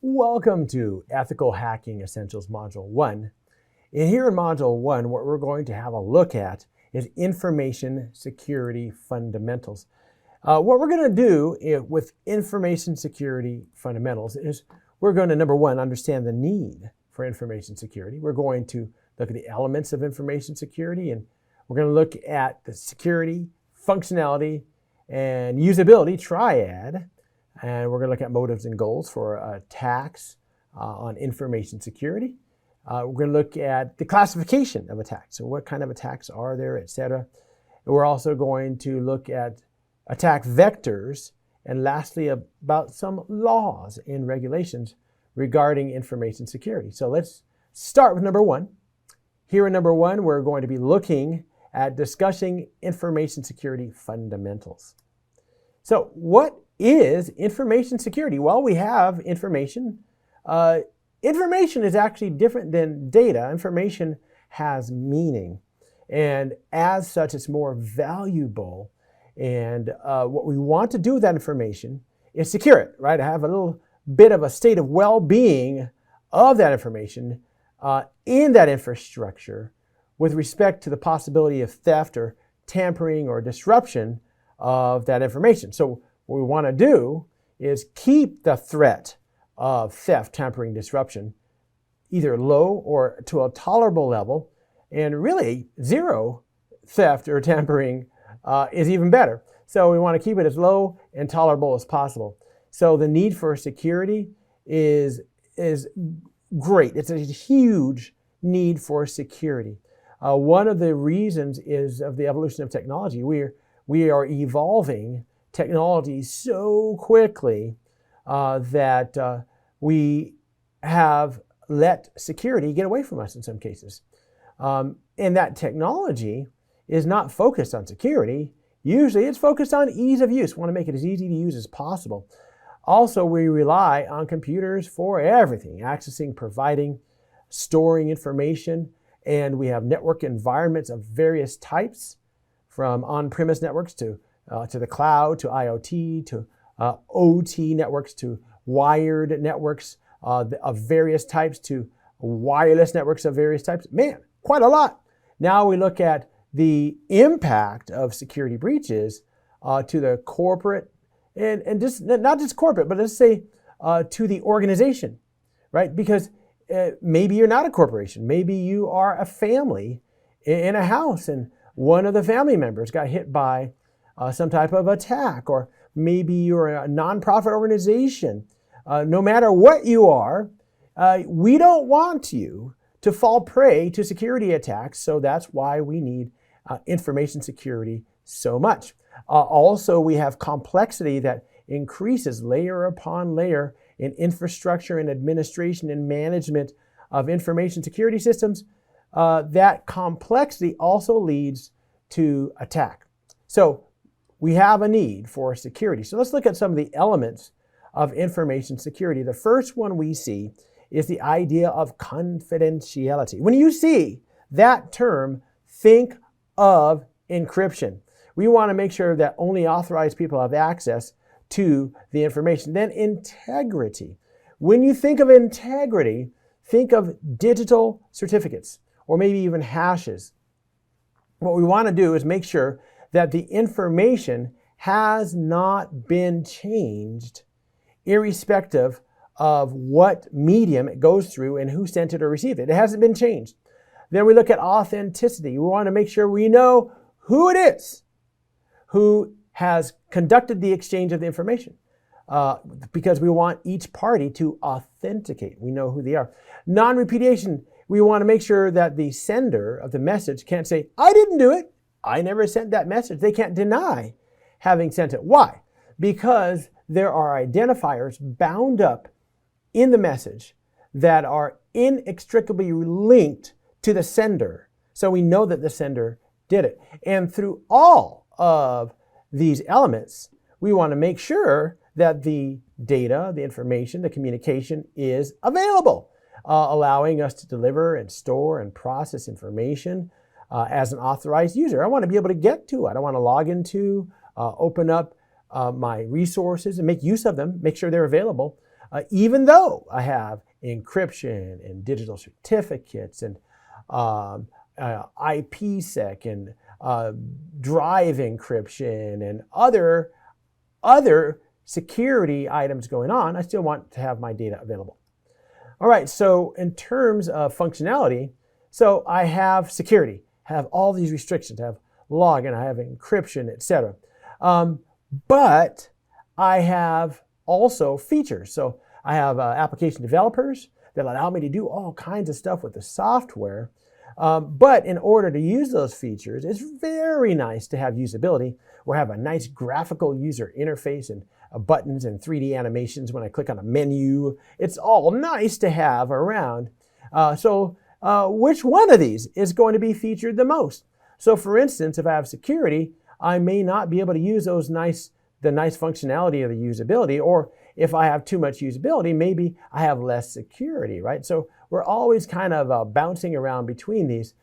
Welcome to Ethical Hacking Essentials Module 1. And here in Module 1, what we're going to have a look at is information security fundamentals. What we're going to do with information security fundamentals is we're going to, number one, understand the need for information security. We're going to look at the elements of information security, and we're going to look at the security, functionality, and usability triad. And we're going to look at motives and goals for attacks on information security. We're going to look at the classification of attacks. So what kind of attacks are there, etc. We're also going to look at attack vectors. And lastly, about some laws and regulations regarding information security. So let's start with number one. Here in number one, we're going to be looking at discussing information security fundamentals. So what is information security? Well, we have information. Information is actually different than data. Information has meaning, and as such, it's more valuable. And what we want to do with that information is secure it, right? Have a little bit of a state of well-being of that information in that infrastructure with respect to the possibility of theft or tampering or disruption of that information. So what we want to do is keep the threat of theft, tampering, disruption either low or to a tolerable level, and really zero theft or tampering is even better. So we want to keep it as low and tolerable as possible. So the need for security is great. It's a huge need for security. One of the reasons is of the evolution of technology. We are evolving technology so quickly that we have let security get away from us in some cases. And that technology is not focused on security. Usually it's focused on ease of use. We want to make it as easy to use as possible. Also, we rely on computers for everything, accessing, providing, storing information, and we have network environments of various types, from on-premise networks to the cloud, to IoT, to OT networks, to wired networks of various types, to wireless networks of various types. Man, quite a lot. Now we look at the impact of security breaches to the corporate, and just not just corporate, but let's say to the organization, right? Because maybe you're not a corporation. Maybe you are a family in a house, and one of the family members got hit by some type of attack, or maybe you're a nonprofit organization. No matter what you are, we don't want you to fall prey to security attacks, so that's why we need information security so much. Also, we have complexity that increases layer upon layer in infrastructure and administration and management of information security systems. That complexity also leads to attack. So we have a need for security. So let's look at some of the elements of information security. The first one we see is the idea of confidentiality. When you see that term, think of encryption. We want to make sure that only authorized people have access to the information. Then integrity. When you think of integrity, think of digital certificates, or maybe even hashes. What we want to do is make sure that the information has not been changed, irrespective of what medium it goes through and who sent it or received it. It hasn't been changed. Then we look at authenticity. We want to make sure we know who it is who has conducted the exchange of the information, because we want each party to authenticate. We know who they are. Non-repudiation. We want to make sure that the sender of the message can't say, I didn't do it. I never sent that message. They can't deny having sent it. Why? Because there are identifiers bound up in the message that are inextricably linked to the sender. So we know that the sender did it. And through all of these elements, we want to make sure that the data, the information, the communication is available, allowing us to deliver and store and process information as an authorized user. I want to be able to get to it. I want to log into, open up my resources and make use of them, make sure they're available. even though I have encryption and digital certificates and IPsec and drive encryption and other security items going on, I still want to have my data available. All right, so in terms of functionality, so I have security, have all these restrictions, I have login, I have encryption, etc. But I have also features. So I have application developers that allow me to do all kinds of stuff with the software. But in order to use those features, it's very nice to have usability or have a nice graphical user interface and buttons and 3D animations when I click on a menu. It's all nice to have around. So which one of these is going to be featured the most? So for instance, if I have security, I may not be able to use the nice functionality of the usability, or if I have too much usability, maybe I have less security, right? So we're always kind of bouncing around between these,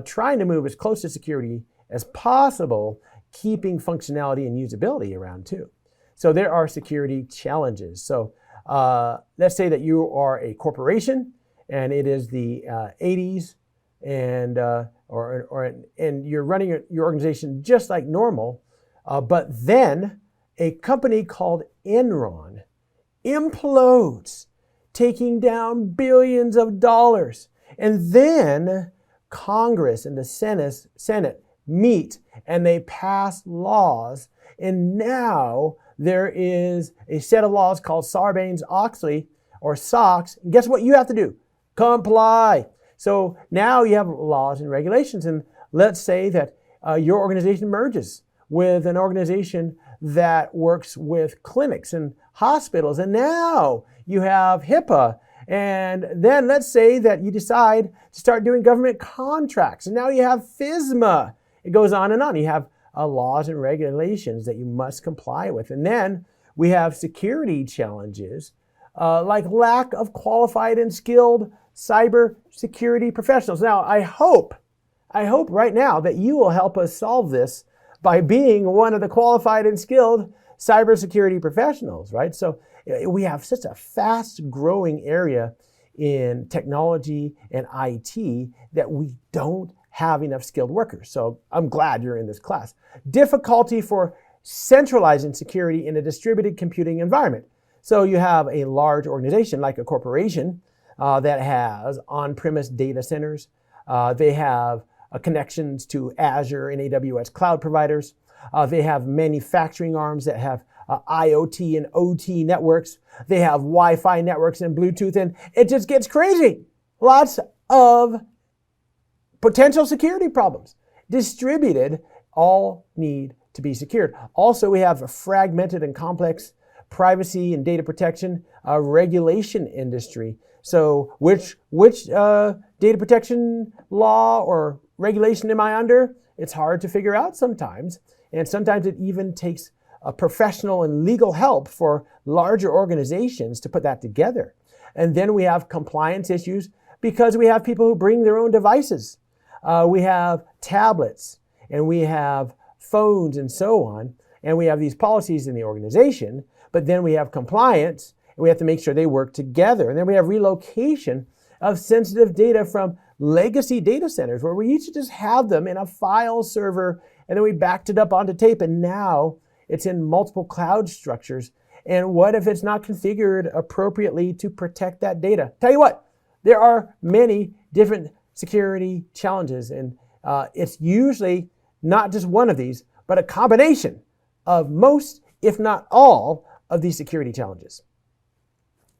trying to move as close to security as possible, keeping functionality and usability around too. So there are security challenges. So let's say that you are a corporation and it is the 80s and you're running your organization just like normal, but then a company called Enron implodes, taking down billions of dollars. And then Congress and the Senate meet and they pass laws. And now there is a set of laws called Sarbanes-Oxley or SOX. And guess what you have to do? Comply. So now you have laws and regulations. And let's say that your organization merges with an organization that works with clinics and hospitals. And now you have HIPAA. And then let's say that you decide to start doing government contracts. And now you have FISMA. It goes on and on. You have laws and regulations that you must comply with. And then we have security challenges like lack of qualified and skilled cyber security professionals. Now, I hope right now that you will help us solve this by being one of the qualified and skilled cybersecurity professionals, right? So we have such a fast growing area in technology and IT that we don't have enough skilled workers. So I'm glad you're in this class. Difficulty for centralizing security in a distributed computing environment. So you have a large organization like a corporation that has on-premise data centers. They have connections to Azure and AWS cloud providers. They have manufacturing arms that have IoT and OT networks. They have Wi-Fi networks and Bluetooth, and it just gets crazy. Lots of potential security problems. Distributed, all need to be secured. Also, we have a fragmented and complex privacy and data protection regulation industry. So which data protection law or regulation am I under? It's hard to figure out sometimes. And sometimes it even takes a professional and legal help for larger organizations to put that together. And then we have compliance issues because we have people who bring their own devices. We have tablets and we have phones and so on. And we have these policies in the organization, but then we have compliance and we have to make sure they work together. And then we have relocation of sensitive data from legacy data centers where we used to just have them in a file server and then we backed it up onto tape and now it's in multiple cloud structures. And what if it's not configured appropriately to protect that data? Tell you what, there are many different security challenges and it's usually not just one of these, but a combination of most, if not all, of these security challenges.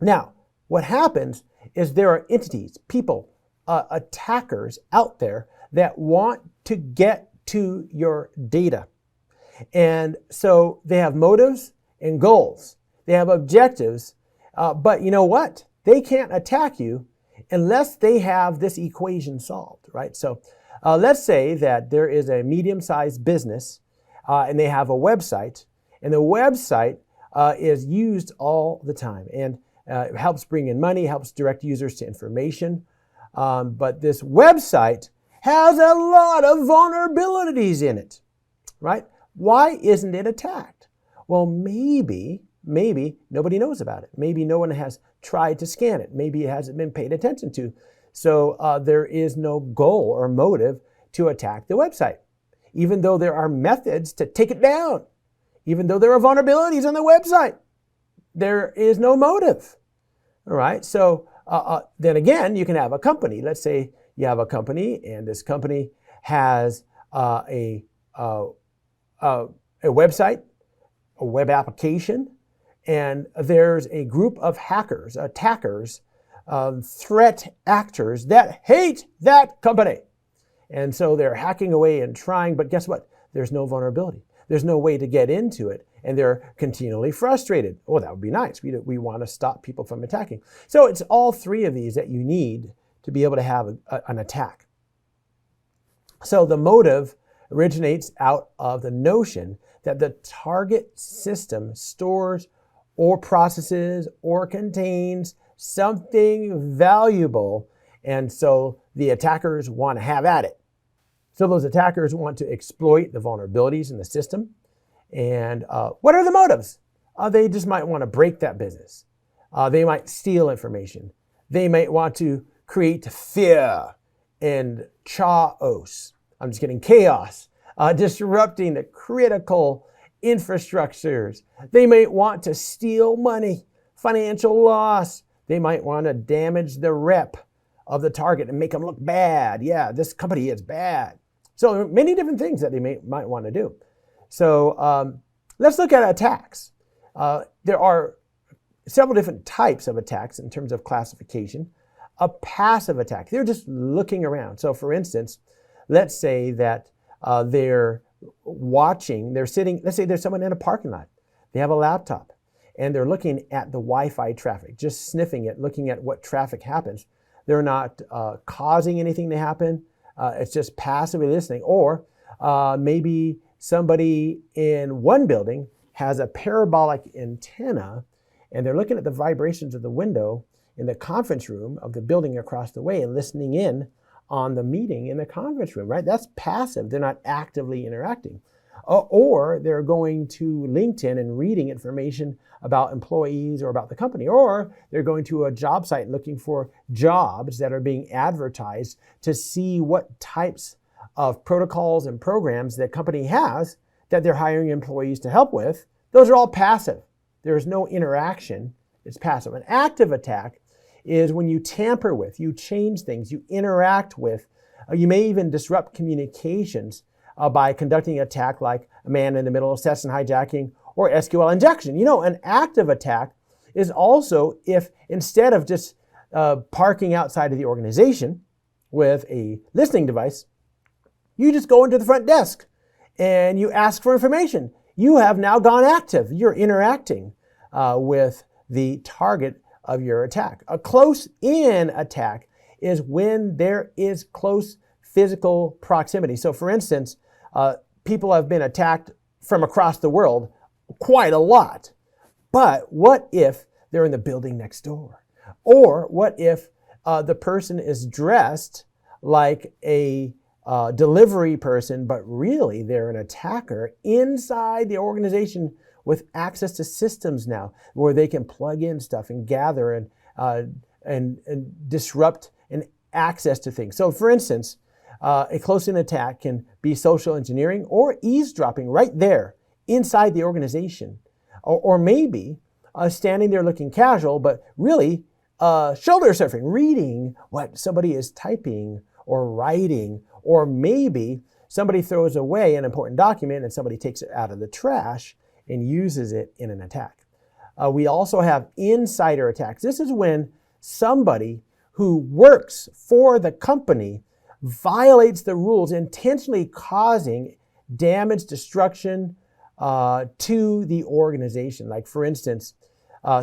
Now, what happens is there are entities, people, attackers out there that want to get to your data. And so they have motives and goals. They have objectives, but you know what? They can't attack you unless they have this equation solved, right? So let's say that there is a medium-sized business and they have a website, and the website is used all the time and it helps bring in money, helps direct users to information. But this website has a lot of vulnerabilities in it, right? Why isn't it attacked? Well, maybe maybe nobody knows about it. Maybe no one has tried to scan it. Maybe it hasn't been paid attention to. So there is no goal or motive to attack the website, even though there are methods to take it down, even though there are vulnerabilities on the website. There is no motive. All right. So then again, you can have a company. Let's say you have a company, and this company has a website, a web application, and there's a group of hackers, attackers, threat actors that hate that company. And so they're hacking away and trying, but guess what? There's no vulnerability. There's no way to get into it, and they're continually frustrated. Oh, that would be nice. We want to stop people from attacking. So it's all three of these that you need to be able to have an attack. So the motive originates out of the notion that the target system stores or processes or contains something valuable, and so the attackers want to have at it. So those attackers want to exploit the vulnerabilities in the system. And what are the motives? They just might want to break that business. They might steal information. They might want to create fear and chaos. I'm just kidding, chaos, disrupting the critical infrastructures. They might want to steal money, financial loss. They might want to damage the rep of the target and make them look bad. Yeah, this company is bad. So many different things that they might want to do. So let's look at attacks. There are several different types of attacks in terms of classification. A passive attack, they're just looking around. So for instance, let's say that they're watching, they're sitting, let's say there's someone in a parking lot. They have a laptop and they're looking at the Wi-Fi traffic, just sniffing it, looking at what traffic happens. They're not causing anything to happen. It's just passively listening. Or maybe somebody in one building has a parabolic antenna and they're looking at the vibrations of the window in the conference room of the building across the way and listening in on the meeting in the conference room, right? That's passive. They're not actively interacting. Or they're going to LinkedIn and reading information about employees or about the company. Or they're going to a job site looking for jobs that are being advertised to see what types of protocols and programs that company has that they're hiring employees to help with. Those are all passive. There's no interaction. It's passive. An active attack is when you tamper with, you change things, you interact with, you may even disrupt communications by conducting an attack like a man-in-the-middle session hijacking or SQL injection. You know, an active attack is also if instead of just parking outside of the organization with a listening device, you just go into the front desk and you ask for information. You have now gone active. You're interacting with the target of your attack. A close-in attack is when there is close physical proximity. So for instance, people have been attacked from across the world quite a lot. But what if they're in the building next door? Or what if the person is dressed like a delivery person, but really they're an attacker inside the organization with access to systems now where they can plug in stuff and gather and disrupt and access to things. So for instance, a close-in attack can be social engineering or eavesdropping right there inside the organization. Or maybe standing there looking casual, but really shoulder surfing, reading what somebody is typing or writing. Or maybe somebody throws away an important document and somebody takes it out of the trash and uses it in an attack. We also have insider attacks. This is when somebody who works for the company violates the rules, intentionally causing damage, destruction to the organization. Like for instance,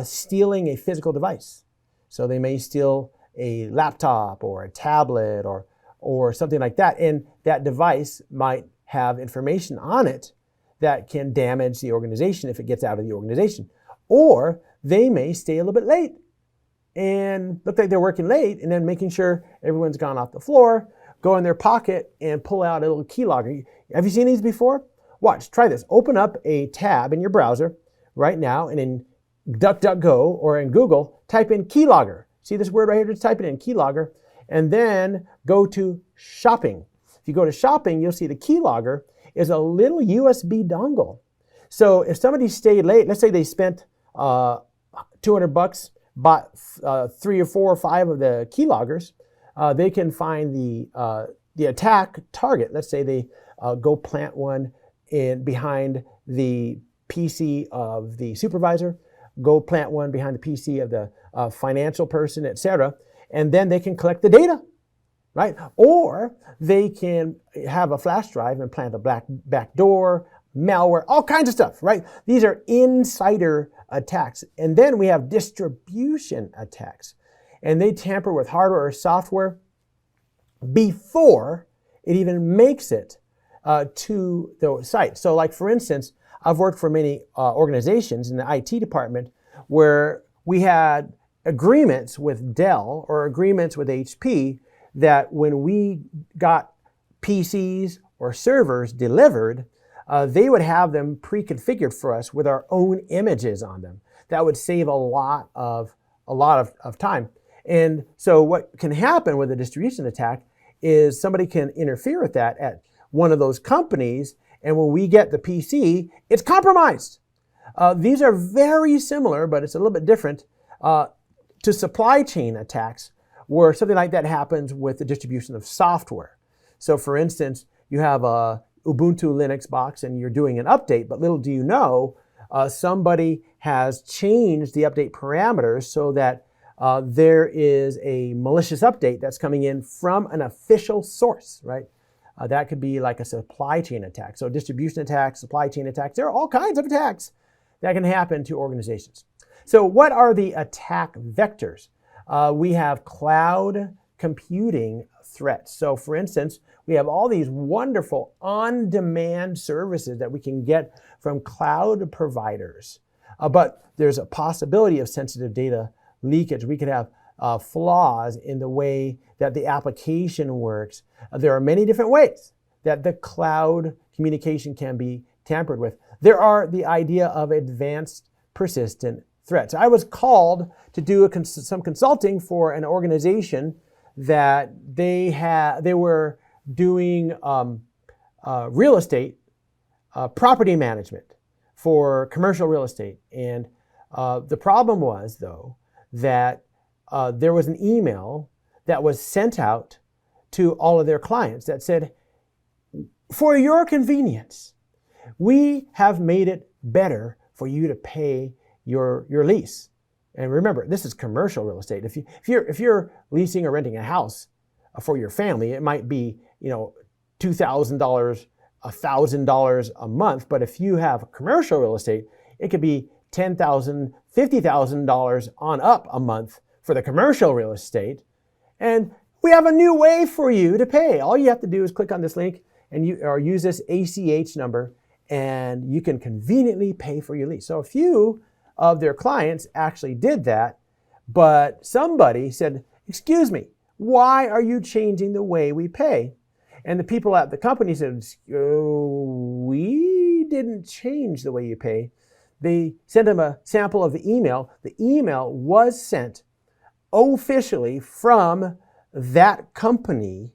stealing a physical device. So they may steal a laptop or a tablet or something like that. And that device might have information on it that can damage the organization if it gets out of the organization. Or they may stay a little bit late and look like they're working late and then making sure everyone's gone off the floor, go in their pocket and pull out a little keylogger. Have you seen these before? Watch, try this. Open up a tab in your browser, right now and in DuckDuckGo or in Google, type in keylogger. See this word right here? Just type it in, keylogger, and then go to shopping. If you go to shopping, you'll see the keylogger is a little USB dongle. So if somebody stayed late, let's say they spent $200, bought 3 or 4 or 5 of the keyloggers, they can find the attack target. Let's say they go plant one behind the PC of the supervisor, go plant one behind the PC of the financial person, etc., and then they can collect the data, right? Or they can have a flash drive and plant a back door, malware, all kinds of stuff, right? These are insider attacks. And then we have distribution attacks. And they tamper with hardware or software before it even makes it to the site. So like for instance, I've worked for many organizations in the IT department where we had agreements with Dell or agreements with HP that when we got PCs or servers delivered, they would have them pre-configured for us with our own images on them. That would save a lot of time. And so what can happen with a distribution attack is somebody can interfere with that at one of those companies, and when we get the PC, it's compromised. These are very similar, but it's a little bit different to supply chain attacks, where something like that happens with the distribution of software. So for instance, you have a Ubuntu Linux box and you're doing an update, but little do you know, somebody has changed the update parameters so that there is a malicious update that's coming in from an official source, right? That could be like a supply chain attack. So distribution attacks, supply chain attacks, there are all kinds of attacks that can happen to organizations. So what are the attack vectors? We have cloud computing threats. So for instance, we have all these wonderful on-demand services that we can get from cloud providers. But there's a possibility of sensitive data leakage. We could have flaws in the way that the application works. There are many different ways that the cloud communication can be tampered with. There are the idea of advanced persistent threats. I was called to do some consulting for an organization that they were doing real estate, property management for commercial real estate. And the problem was, though, that there was an email that was sent out to all of their clients that said, for your convenience, we have made it better for you to pay your lease. And remember, this is commercial real estate. If you're leasing or renting a house for your family, it might be, $2,000, $1,000 a month. But if you have commercial real estate, it could be $10,000, $50,000 on up a month for the commercial real estate. And we have a new way for you to pay. All you have to do is click on this link and use this ACH number, and you can conveniently pay for your lease. So a few of their clients actually did that, but somebody said, excuse me, why are you changing the way we pay? And the people at the company said, oh, we didn't change the way you pay. They sent them a sample of the email. The email was sent officially from that company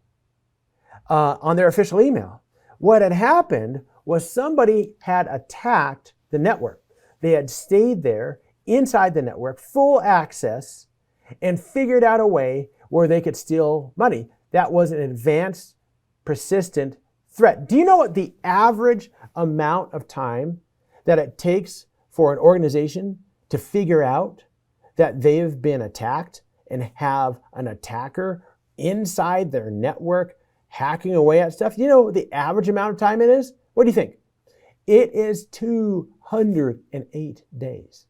on their official email. What had happened was somebody had attacked the network. They had stayed there inside the network, full access, and figured out a way where they could steal money. That was an advanced, persistent threat. Do you know what the average amount of time that it takes for an organization to figure out that they've been attacked and have an attacker inside their network hacking away at stuff? You know what the average amount of time it is? What do you think? It is 208 days.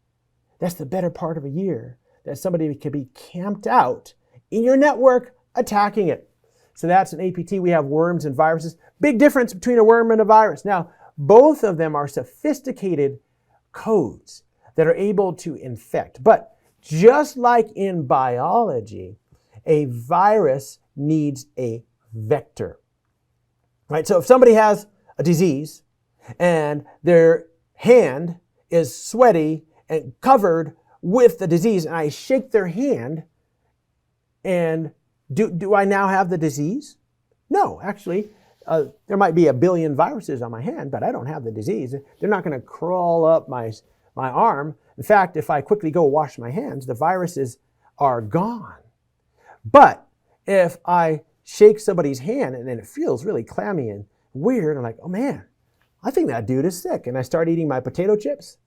That's the better part of a year that somebody could be camped out in your network attacking it. So that's an APT. We have worms and viruses. Big difference between a worm and a virus. Now, both of them are sophisticated codes that are able to infect. But just like in biology, a virus needs a vector, right? So if somebody has a disease and their hand is sweaty and covered with the disease, and I shake their hand, and do I now have the disease? No, actually, there might be a billion viruses on my hand, but I don't have the disease. They're not going to crawl up my arm. In fact, if I quickly go wash my hands, the viruses are gone. But if I shake somebody's hand and then it feels really clammy and weird, I'm like, oh man, I think that dude is sick. And I start eating my potato chips,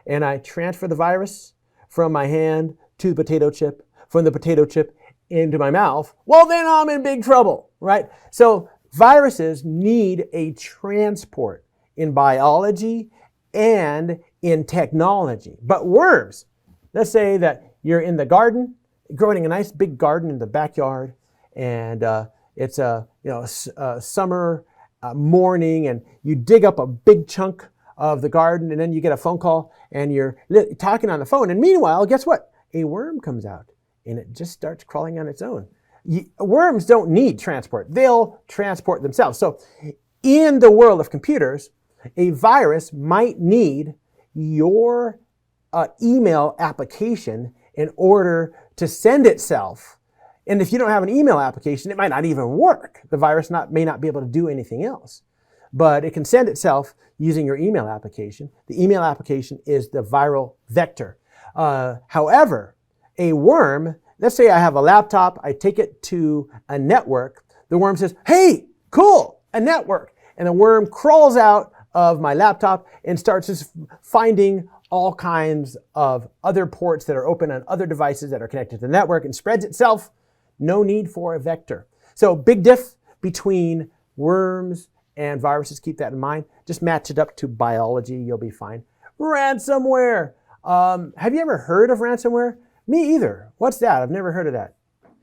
and I transfer the virus from my hand to the potato chip, from the potato chip into my mouth. Well, then I'm in big trouble, right? So viruses need a transport in biology and in technology. But worms, let's say that you're in the garden, growing a nice big garden in the backyard, and it's a summer morning, and you dig up a big chunk of the garden, and then you get a phone call, and you're talking on the phone, and meanwhile, guess what? A worm comes out, and it just starts crawling on its own. Worms don't need transport. They'll transport themselves. So in the world of computers, a virus might need your email application in order to send itself. And if you don't have an email application, it might not even work. The virus may not be able to do anything else. But it can send itself using your email application. The email application is the viral vector. However, a worm, let's say I have a laptop, I take it to a network. The worm says, hey, cool, a network. And the worm crawls out of my laptop and starts just finding all kinds of other ports that are open on other devices that are connected to the network and spreads itself. No need for a vector. So big diff between worms and viruses. Keep that in mind. Just match it up to biology. You'll be fine. Ransomware. Have you ever heard of ransomware? Me either. What's that? I've never heard of that.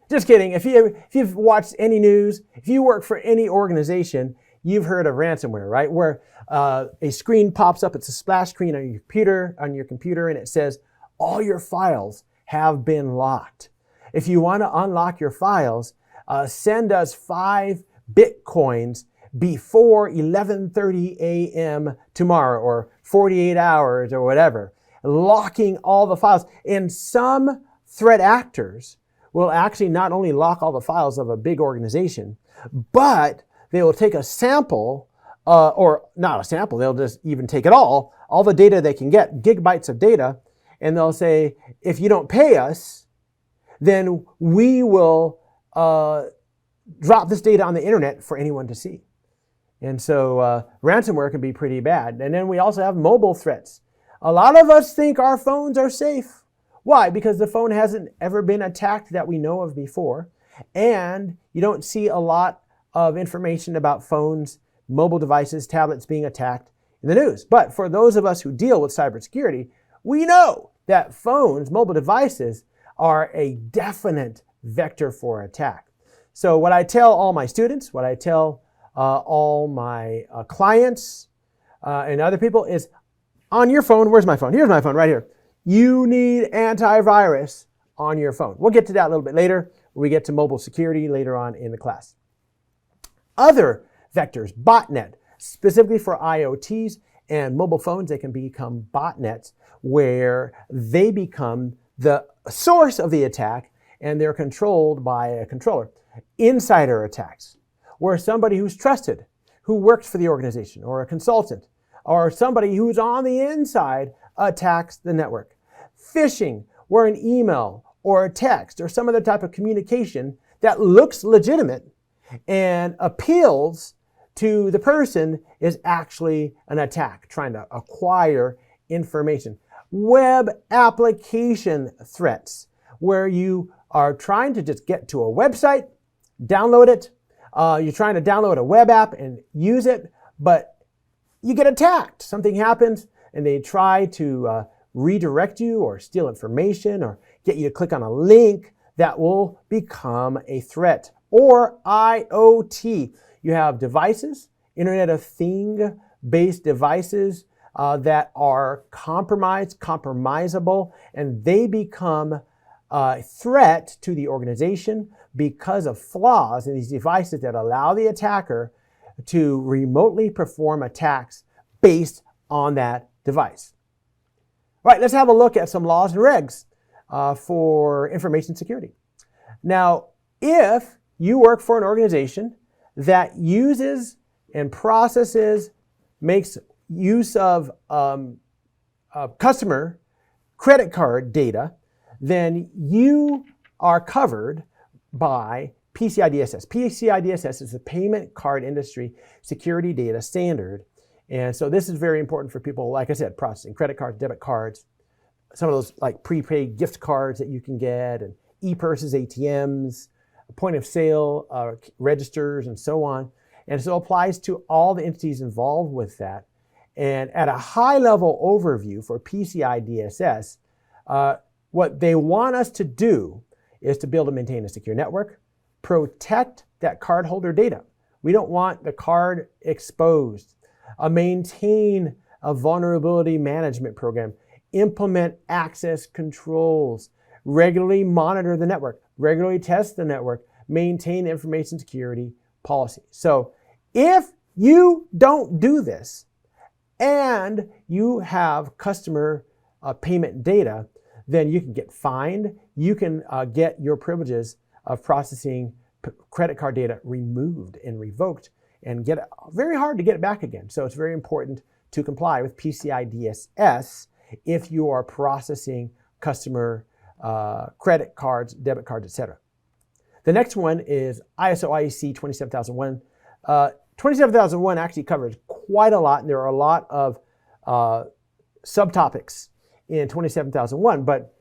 Just kidding. If you've watched any news, if you work for any organization, you've heard of ransomware, right? Where a screen pops up. It's a splash screen on your computer, and it says all your files have been locked. If you want to unlock your files, send us 5 Bitcoins before 11:30 a.m. tomorrow, or 48 hours or whatever, locking all the files. And some threat actors will actually not only lock all the files of a big organization, but they will take a sample, or not a sample, they'll just even take it all the data they can get, gigabytes of data, and they'll say, if you don't pay us, then we will drop this data on the internet for anyone to see. And so ransomware can be pretty bad. And then we also have mobile threats. A lot of us think our phones are safe. Why? Because the phone hasn't ever been attacked that we know of before. And you don't see a lot of information about phones, mobile devices, tablets being attacked in the news. But for those of us who deal with cybersecurity, we know that phones, mobile devices, are a definite vector for attack. So what I tell all my students, what I tell all my clients and other people is, on your phone, where's my phone? Here's my phone right here. You need antivirus on your phone. We'll get to that a little bit later when we get to mobile security later on in the class. Other vectors, botnet, specifically for IoTs and mobile phones, they can become botnets where they become the source of the attack and they're controlled by a controller. Insider attacks, where somebody who's trusted, who works for the organization, or a consultant, or somebody who's on the inside attacks the network. Phishing, where an email or a text or some other type of communication that looks legitimate and appeals to the person is actually an attack, trying to acquire information. Web application threats, where you are trying to just get to a website, download it. You're trying to download a web app and use it, but you get attacked. Something happens and they try to redirect you or steal information or get you to click on a link that will become a threat. Or IoT. You have devices, Internet of Things-based devices that are compromisable, and they become a threat to the organization because of flaws in these devices that allow the attacker to remotely perform attacks based on that device. All right, let's have a look at some laws and regs for information security. Now, if you work for an organization that uses and processes, makes use of customer credit card data, then you are covered by PCI DSS. PCI DSS is the payment card industry security data standard. And so this is very important for people, like I said, processing credit cards, debit cards, some of those like prepaid gift cards that you can get, and e-purses, ATMs, point of sale registers, and so on. And so it applies to all the entities involved with that. And at a high level overview for PCI DSS, what they want us to do is to build and maintain a secure network, protect that cardholder data. We don't want the card exposed. Maintain a vulnerability management program, implement access controls, regularly monitor the network, regularly test the network, maintain information security policy. So if you don't do this and you have customer payment data, then you can get fined. You can get your privileges of processing credit card data removed and revoked, and get very hard to get it back again. So it's very important to comply with PCI DSS if you are processing customer credit cards, debit cards, etc. The next one is ISO IEC 27001. 27001 actually covers quite a lot, and there are a lot of subtopics in 27001, but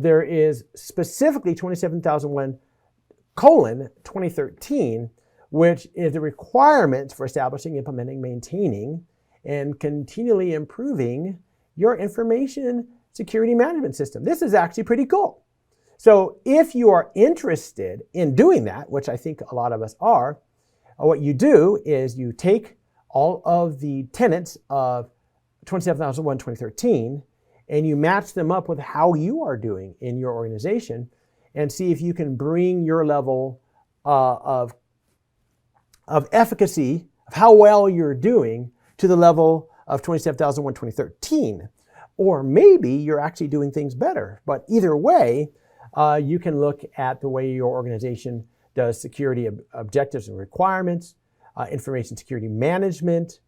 there is specifically 27001:2013, which is the requirements for establishing, implementing, maintaining, and continually improving your information security management system. This is actually pretty cool. So if you are interested in doing that, which I think a lot of us are, what you do is you take all of the tenets of 27001:2013 and you match them up with how you are doing in your organization and see if you can bring your level of efficacy, of how well you're doing, to the level of 27001:2013. Or maybe you're actually doing things better. But either way, you can look at the way your organization does security objectives and requirements, information security management,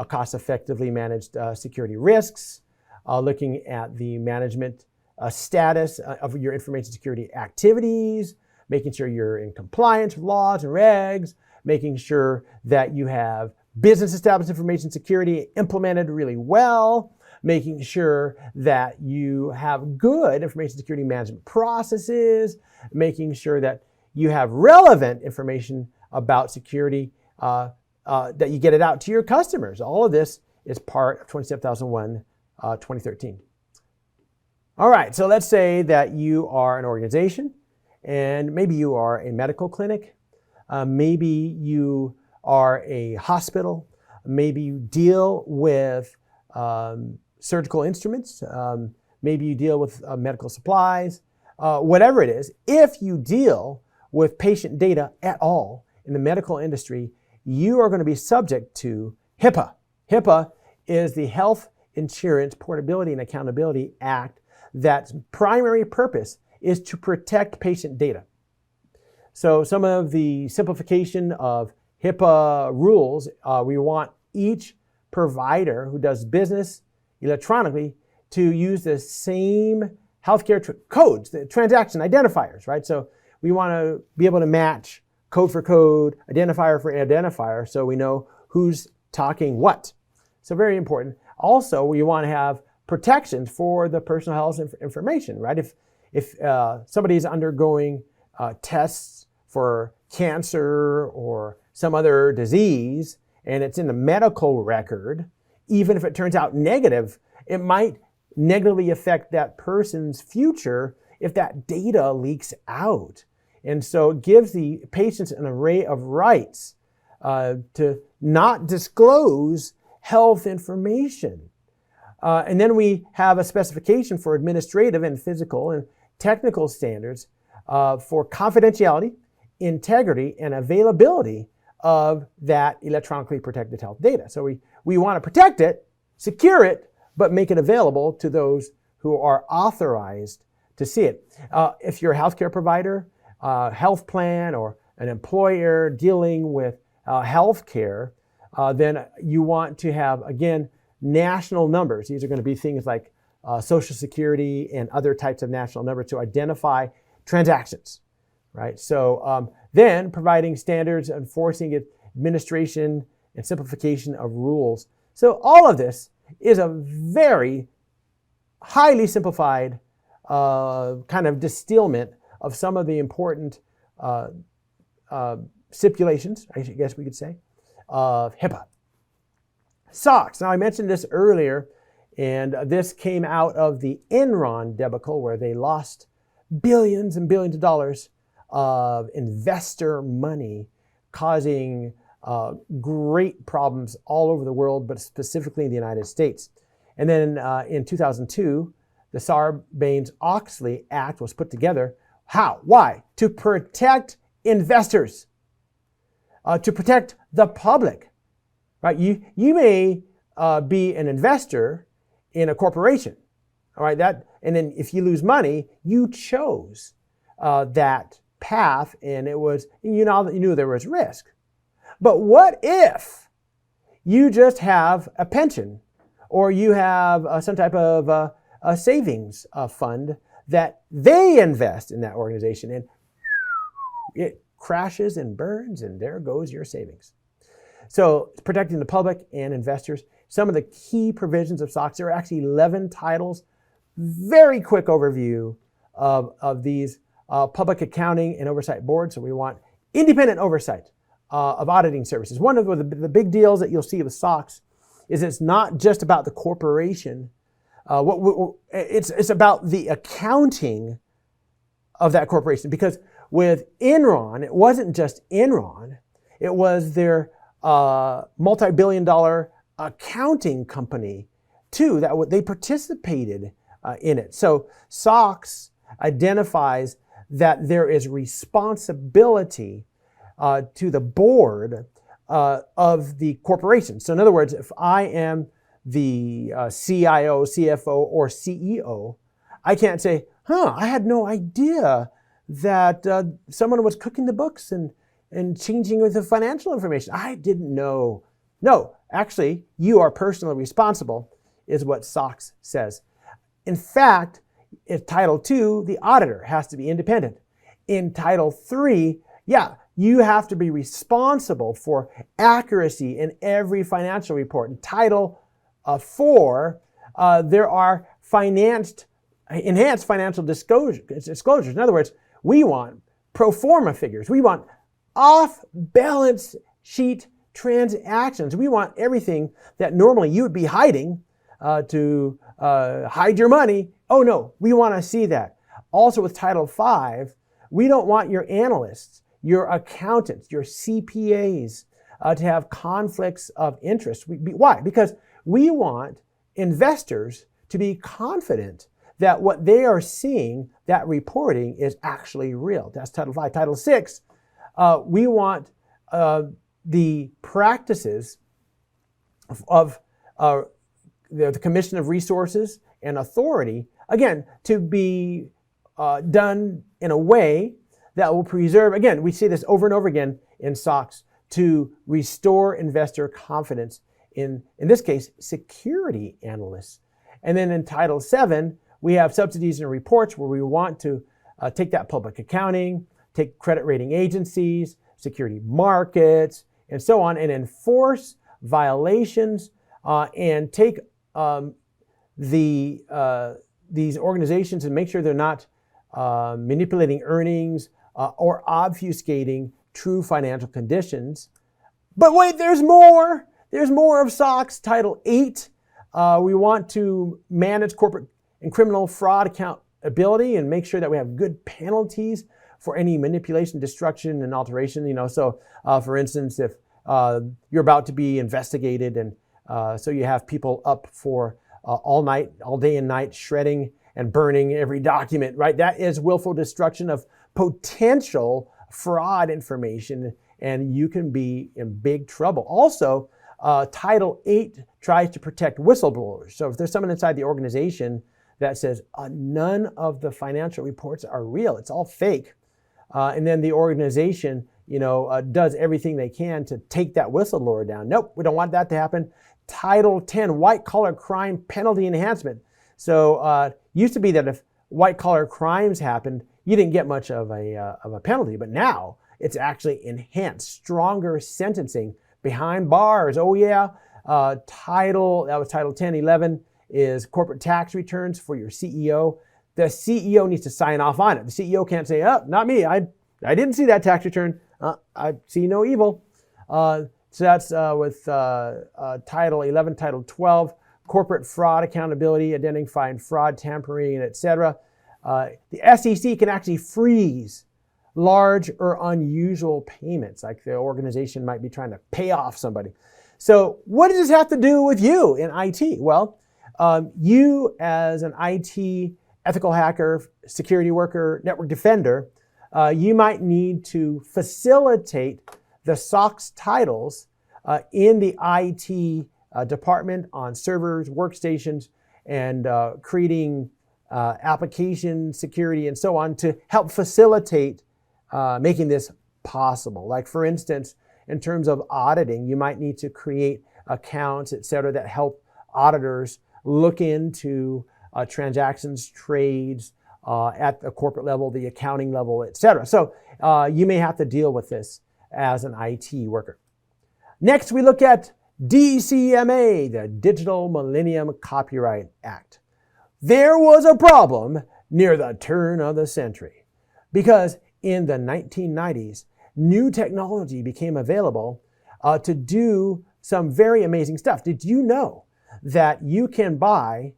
cost-effectively managed security risks, looking at the management status of your information security activities, making sure you're in compliance with laws and regs, making sure that you have business established information security implemented really well, making sure that you have good information security management processes, making sure that you have relevant information about security, that you get it out to your customers. All of this is part of 27001:2013. All right, so let's say that you are an organization, and maybe you are a medical clinic, maybe you are a hospital, maybe you deal with surgical instruments, maybe you deal with medical supplies, whatever it is. If you deal with patient data at all in the medical industry, you are going to be subject to HIPAA. HIPAA is the Health Insurance Portability and Accountability Act that's primary purpose is to protect patient data. So some of the simplification of HIPAA rules, we want each provider who does business electronically to use the same healthcare codes, the transaction identifiers, right? So we want to be able to match code for code, identifier for identifier, so we know who's talking what. So very important. Also, we want to have protections for the personal health information, right? If somebody is undergoing tests for cancer or some other disease, and it's in the medical record, even if it turns out negative, it might negatively affect that person's future if that data leaks out. And so it gives the patients an array of rights to not disclose health information. And then we have a specification for administrative and physical and technical standards for confidentiality, integrity, and availability of that electronically protected health data. So we want to protect it, secure it, but make it available to those who are authorized to see it. If you're a healthcare provider, health plan, or an employer dealing with healthcare, then you want to have, again, national numbers. These are going to be things like Social Security and other types of national numbers to identify transactions, right? So then providing standards, enforcing it, administration, and simplification of rules. So all of this is a very highly simplified kind of distillment of some of the important stipulations, I guess we could say, of HIPAA. SOX. Now I mentioned this earlier, and this came out of the Enron debacle where they lost billions and billions of dollars of investor money, causing great problems all over the world, but specifically in the United States. And then in 2002, the Sarbanes-Oxley Act was put together. How? Why? To protect investors, to protect the public. Right? You may be an investor in a corporation. All right, and then if you lose money, you chose that path, and it was, you knew there was risk. But what if you just have a pension, or you have some type of a savings fund that they invest in that organization, and it crashes and burns, and there goes your savings. So it's protecting the public and investors. Some of the key provisions of SOX, there are actually 11 titles. Very quick overview of these public accounting and oversight boards. So we want independent oversight of auditing services. One of the big deals that you'll see with SOX is it's not just about the corporation. It's about the accounting of that corporation. Because with Enron, it wasn't just Enron. It was their multi-billion-dollar accounting company too, that they participated in it. So SOX identifies that there is responsibility to the board of the corporation. So in other words, if I am the CIO, CFO, or CEO, I can't say, I had no idea that someone was cooking the books and changing with the financial information. I didn't know. No, actually, you are personally responsible, is what SOX says. In fact, in Title II, the auditor has to be independent. In Title III, you have to be responsible for accuracy in every financial report. In Title IV, there are enhanced financial disclosures. In other words, we want pro forma figures. We want off-balance sheet transactions. We want everything that normally you would be hiding to hide your money. Oh no, we want to see that. Also with Title V, we don't want your analysts, your accountants, your CPAs to have conflicts of interest. Why? Because we want investors to be confident that what they are seeing, that reporting, is actually real. That's Title V. Title VI, we want the practices of the Commission of Resources and Authority, again, to be done in a way that will preserve, again, we see this over and over again in SOX, to restore investor confidence in this case, security analysts. And then in Title VII, we have subsidies and reports where we want to take that public accounting, take credit rating agencies, security markets, and so on, and enforce violations and take these organizations and make sure they're not manipulating earnings or obfuscating true financial conditions. But wait, there's more. There's more of SOX. Title VIII, we want to manage corporate and criminal fraud accountability and make sure that we have good penalties for any manipulation, destruction, and alteration. So for instance, if you're about to be investigated, and so you have people up for all day and night, shredding and burning every document, right? That is willful destruction of potential fraud information, and you can be in big trouble. Also, Title VIII tries to protect whistleblowers. So if there's someone inside the organization that says none of the financial reports are real. It's all fake. And then the organization, does everything they can to take that whistleblower down. Nope, we don't want that to happen. Title 10, white collar crime penalty enhancement. So used to be that if white collar crimes happened, you didn't get much of a penalty, but now it's actually enhanced, stronger sentencing behind bars. Oh yeah, Title 10, 11 is corporate tax returns for your CEO. The CEO needs to sign off on it. The CEO can't say, oh, not me, I didn't see that tax return. I see no evil. So that's with Title 11, Title 12, corporate fraud accountability, identifying fraud, tampering, etc. The SEC can actually freeze large or unusual payments, like the organization might be trying to pay off somebody. So what does this have to do with you in IT? Well, you as an IT ethical hacker, security worker, network defender, you might need to facilitate the SOX titles in the IT department on servers, workstations, and creating application security and so on to help facilitate making this possible. Like for instance, in terms of auditing, you might need to create accounts, et cetera, that help auditors look into transactions, trades at the corporate level, the accounting level, et cetera. So you may have to deal with this as an IT worker. Next, we look at DCMA, the Digital Millennium Copyright Act. There was a problem near the turn of the century because in the 1990s, new technology became available to do some very amazing stuff. Did you know that you can buy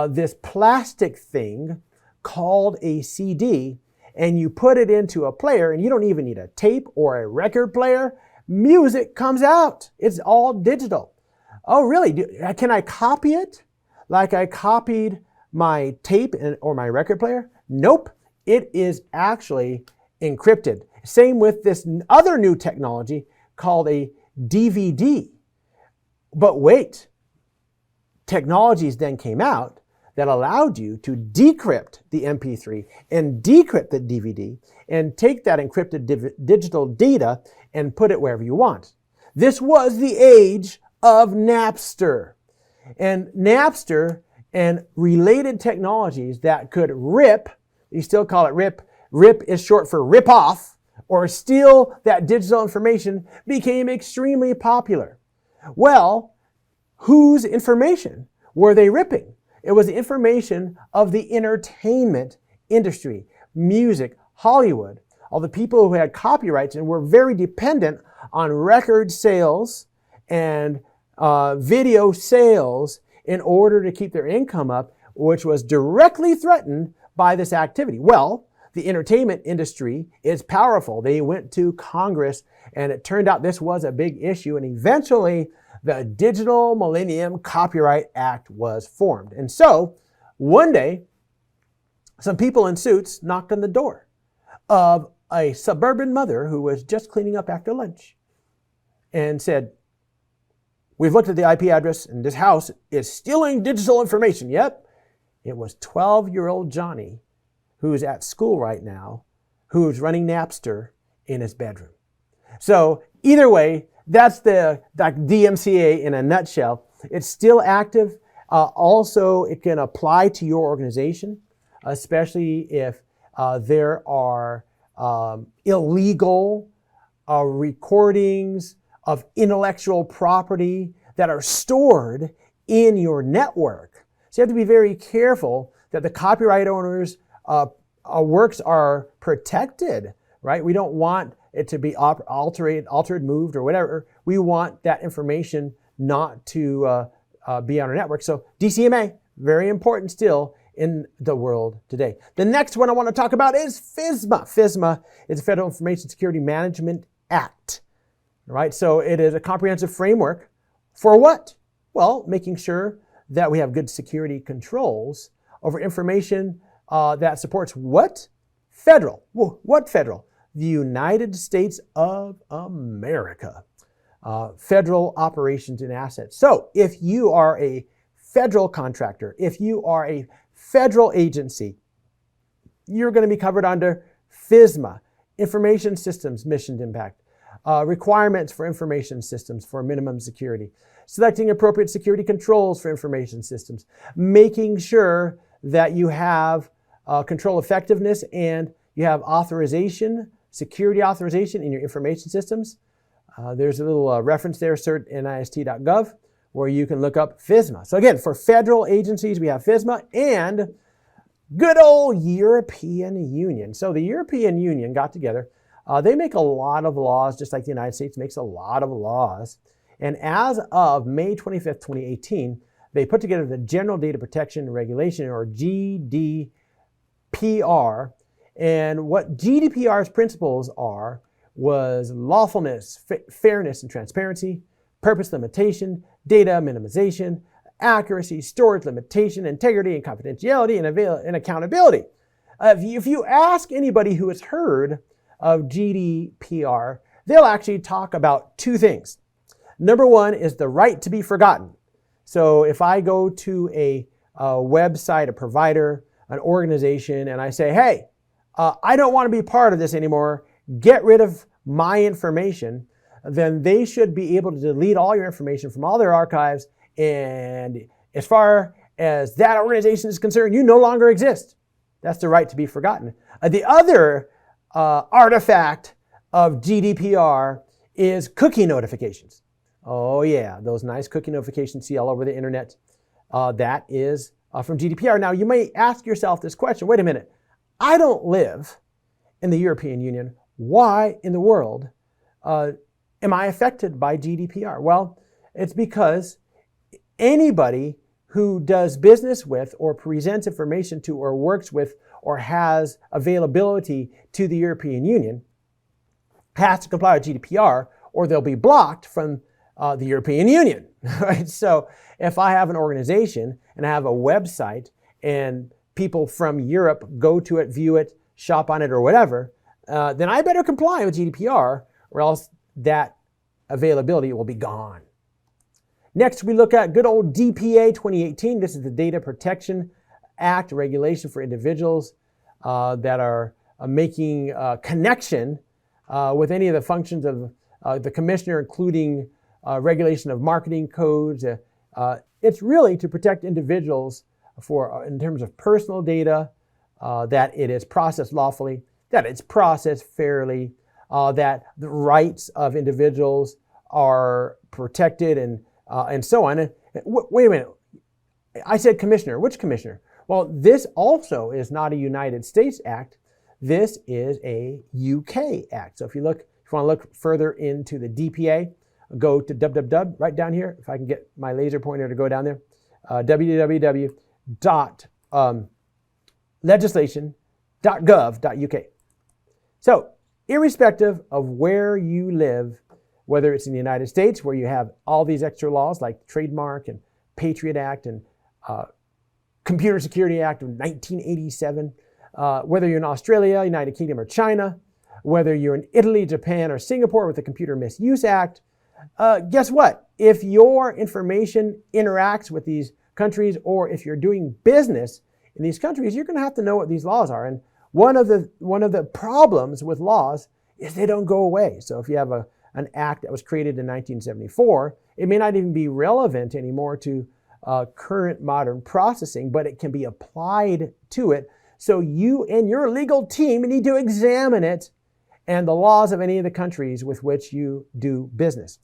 this plastic thing called a CD and you put it into a player and you don't even need a tape or a record player? Music comes out. It's all digital. Oh, really? Can I copy it like I copied my tape or my record player? Nope. It is actually encrypted. Same with this other new technology called a DVD. But wait, technologies then came out that allowed you to decrypt the MP3 and decrypt the DVD and take that encrypted digital data and put it wherever you want. This was the age of Napster. And Napster and related technologies that could rip, you still call it rip, rip is short for rip off, or steal that digital information, became extremely popular. Well, whose information were they ripping? It was the information of the entertainment industry, music, Hollywood, all the people who had copyrights and were very dependent on record sales and video sales in order to keep their income up, which was directly threatened by this activity. Well, the entertainment industry is powerful. They went to Congress and it turned out this was a big issue, and eventually the Digital Millennium Copyright Act was formed. And so one day, some people in suits knocked on the door of a suburban mother who was just cleaning up after lunch and said, "We've looked at the IP address and this house is stealing digital information." Yep, it was 12-year-old Johnny, who's at school right now, who's running Napster in his bedroom. So either way, that's the DMCA in a nutshell. It's still active. Also, it can apply to your organization, especially if there are illegal recordings of intellectual property that are stored in your network. So you have to be very careful that the copyright owners' works are protected, right? We don't want it to be altered, moved, or whatever. We want that information not to be on our network. So DCMA, very important still in the world today. The next one I want to talk about is FISMA. FISMA is the Federal Information Security Management Act. All right, so it is a comprehensive framework for what? Well, making sure that we have good security controls over information that supports what? Federal. Well, what federal? The United States of America. Federal operations and assets. So if you are a federal contractor, if you are a federal agency, you're going to be covered under FISMA, Information Systems Mission Impact, requirements for information systems for minimum security, selecting appropriate security controls for information systems, making sure that you have control effectiveness and you have authorization, security authorization in your information systems. There's a little reference there, cert.nist.gov, where you can look up FISMA. So again, for federal agencies, we have FISMA and good old European Union. So the European Union got together. They make a lot of laws, just like the United States makes a lot of laws. And as of May 25th, 2018, they put together the General Data Protection Regulation, or GDPR. And what GDPR's principles are was lawfulness, fairness and transparency, purpose limitation, data minimization, accuracy, storage limitation, integrity and confidentiality, and accountability. If you ask anybody who has heard of GDPR, they'll actually talk about two things. Number one is the right to be forgotten. So if I go to a website, a provider, an organization, and I say, hey, I don't want to be part of this anymore, get rid of my information, then they should be able to delete all your information from all their archives. And as far as that organization is concerned, you no longer exist. That's the right to be forgotten. The other artifact of GDPR is cookie notifications. Oh yeah, those nice cookie notifications you see all over the internet. That is from GDPR. Now you may ask yourself this question, wait a minute, I don't live in the European Union. Why in the world am I affected by GDPR? Well, it's because anybody who does business with or presents information to or works with or has availability to the European Union has to comply with GDPR, or they'll be blocked from the European Union, right? So if I have an organization and I have a website and people from Europe go to it, view it, shop on it or whatever, then I better comply with GDPR or else that availability will be gone. Next, we look at good old DPA 2018. This is the Data Protection Act, regulation for individuals that are making connection with any of the functions of the commissioner, including regulation of marketing codes. It's really to protect individuals in terms of personal data, that it is processed lawfully, that it's processed fairly, that the rights of individuals are protected, and so on. Wait a minute. I said commissioner. Which commissioner? Well, this also is not a United States act. This is a UK act. So if you want to look further into the DPA, go to www, right down here, if I can get my laser pointer to go down there, www.legislation.gov.uk. So irrespective of where you live, whether it's in the United States where you have all these extra laws like Trademark and Patriot Act and Computer Security Act of 1987, whether you're in Australia, United Kingdom, or China, whether you're in Italy, Japan, or Singapore with the Computer Misuse Act, guess what? If your information interacts with these countries or if you're doing business in these countries, you're going to have to know what these laws are. And one of the problems with laws is they don't go away. So if you have an act that was created in 1974, it may not even be relevant anymore to current modern processing, but it can be applied to it. So you and your legal team need to examine it and the laws of any of the countries with which you do business.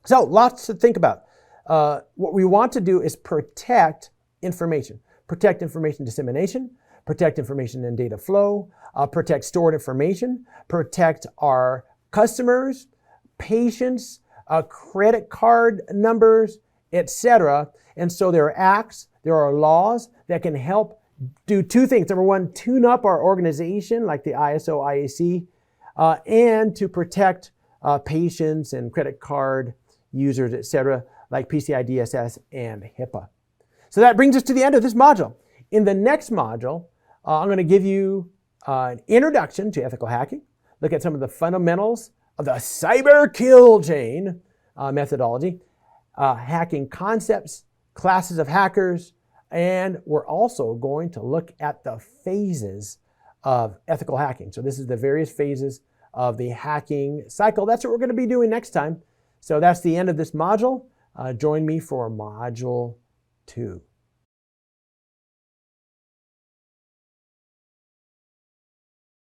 So lots to think about. What we want to do is protect information dissemination, protect information and data flow, protect stored information, protect our customers, patients, credit card numbers, etc. And so there are acts, there are laws that can help do two things. Number one, tune up our organization like the ISO, IAC, and to protect patients and credit card users, etc., like PCI DSS and HIPAA. So that brings us to the end of this module. In the next module, I'm going to give you an introduction to ethical hacking, look at some of the fundamentals of the cyber kill chain methodology, hacking concepts, classes of hackers, And we're also going to look at the phases of ethical hacking. So this is the various phases of the hacking cycle. That's what we're going to be doing next time. So that's the end of this module. Join me for Module 2.